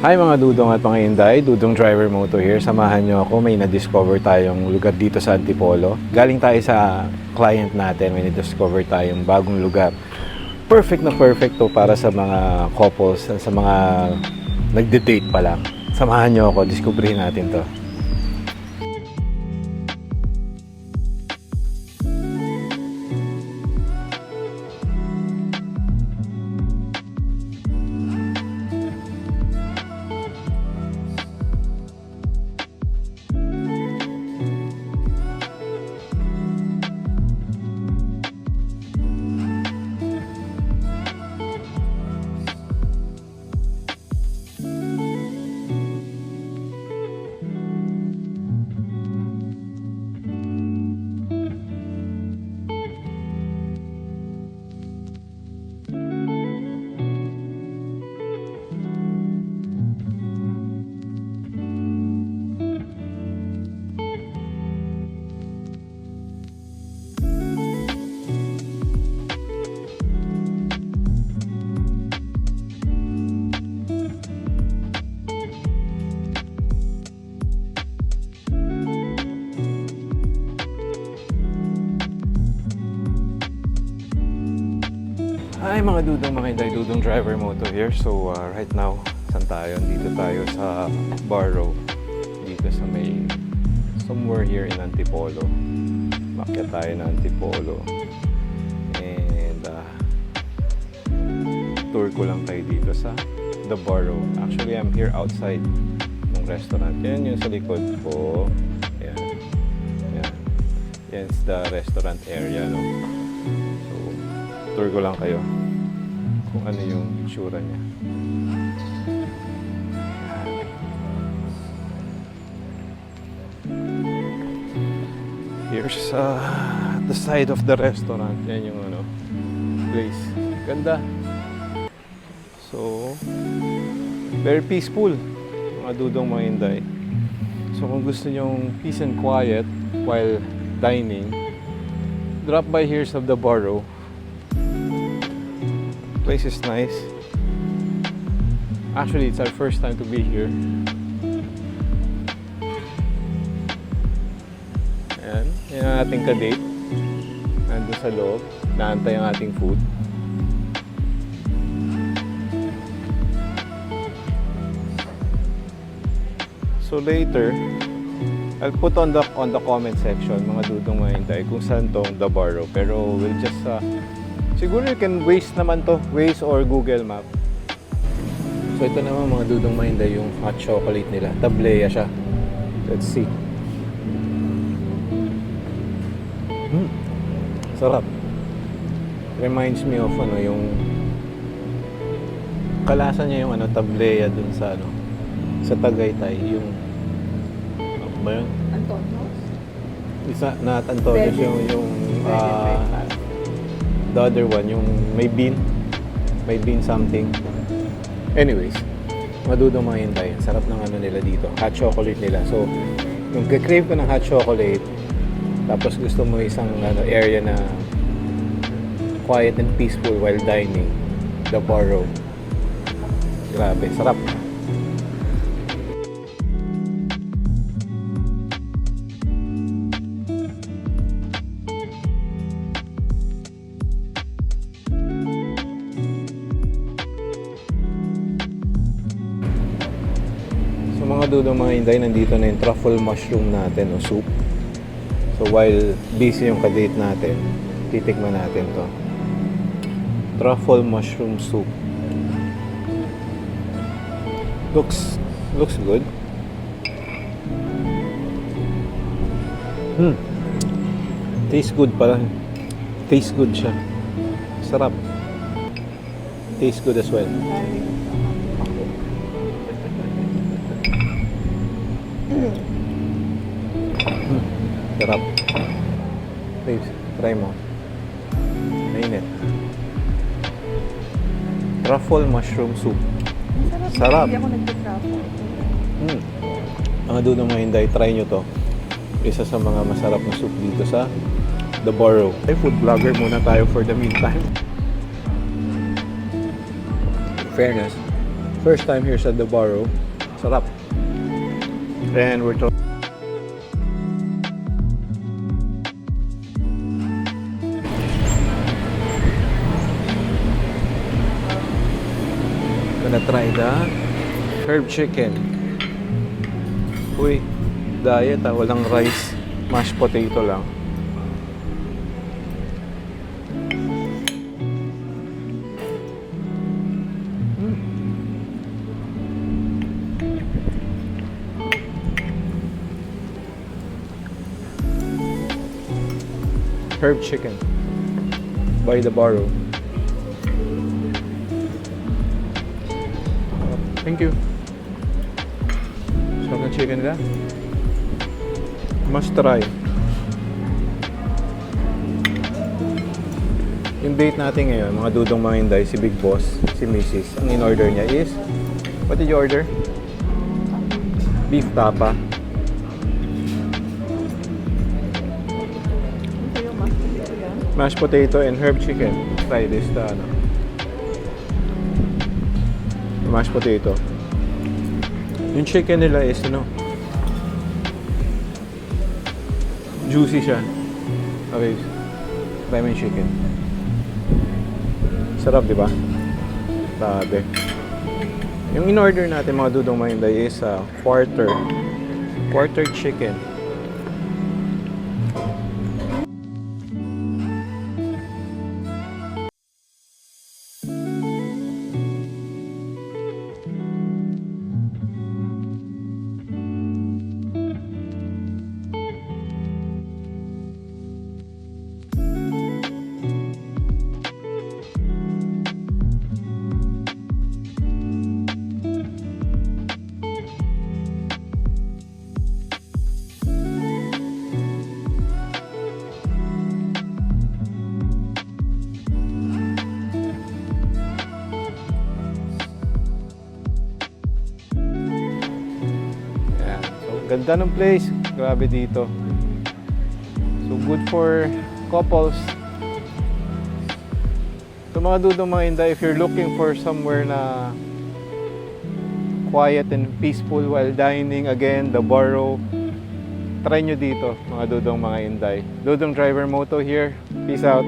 Hi mga dudong at mga inday, Dudong Driver Moto here. Samahan nyo ako, may na-discover tayong lugar dito sa Antipolo. Galing tayo sa client natin, may na-discover tayong bagong lugar. Perfect na perfect to para sa mga couples, sa mga nagde-date pa lang. Samahan nyo ako, diskubrihin natin to. Hi mga dudong, mga inday, Dudong Driver Moto here. So right now, saan tayo? Dito tayo sa Barrow. Dito sa may somewhere here in Antipolo. Makyat tayo ng Antipolo. And tour ko lang tayo dito sa The Barrow. Actually, I'm here outside ng restaurant. Yan yung sa likod ko. Yan. Yan. Yan is the restaurant area, no? So, tour ko lang kayo kung ano yung itsura niya. Here's the side of the restaurant. Yan yung ano, place. Ganda. So, very peaceful, mga dudong, mga inday. So, kung gusto nyong peace and quiet while dining, drop by here sa The Barrow. Place is nice. Actually, it's our first time to be here. Ayan, yan ang ating ka-date. Nandun sa loob, naantay ang ating food. So later, I'll put on the comment section, mga dudong, mga inday, kung saan tong The Barrow. Pero we'll just siguro you can Waze naman to, Waze or Google Map. So ito naman mga dudong, mga inday, yung hot chocolate nila. Tablea siya. Let's see. Sarap. Reminds me of ano, yung kalasa niya, yung ano, tablea dun sa ano, sa Tagaytay, yung ano ba yun? Antonio's? Isa, not Antonio's, yung the other one, yung may bean something. Anyways, madudong, mga hintay, sarap ng ano nila dito, hot chocolate nila. So yung crave ko ng hot chocolate, tapos gusto mo isang ano, area na quiet and peaceful while dining, The Barrow. Grabe, sarap. Mga dudong, mga inday, nandito na yung truffle mushroom natin o soup. So while busy yung kadate natin, titikman natin to. Truffle mushroom soup. Looks good. Tastes good pala. Tastes good siya. Sarap. Tastes good as well. Sarap. Please, try mo. Mainit. Truffle mushroom soup. Sarap. Hindi ako nagtitraffle. Mga dudong, mga inday, try nyo to. Isa sa mga masarap na soup dito sa The Barrow. Ay, food vlogger muna tayo for the meantime. In fairness, First time here sa The Barrow. Sarap. And we're gonna try the herb chicken. Uy, diet walang rice, mashed potato lang. Herb chicken by The Barrow. Thank you. Sarap ng chicken nila. Must try. Yung date natin ngayon, mga dudong mga hinday, si Big Boss, si Mrs. Ang in-order niya is, what did you order? Beef tapa. Mashed potato and herb chicken. Try this, mashed potato. Yung chicken nila is juicy siya. Okay, try mo yung chicken. Sarap, di ba? Sabi. Yung in-order natin mga dudong mahinday is quarter chicken. Ganda ng place. Grabe dito. So, good for couples. So, mga dudong mga inday, if you're looking for somewhere na quiet and peaceful while dining, again, The Barrow, try nyo dito, mga dudong mga inday. Dudong Driver Moto here. Peace out.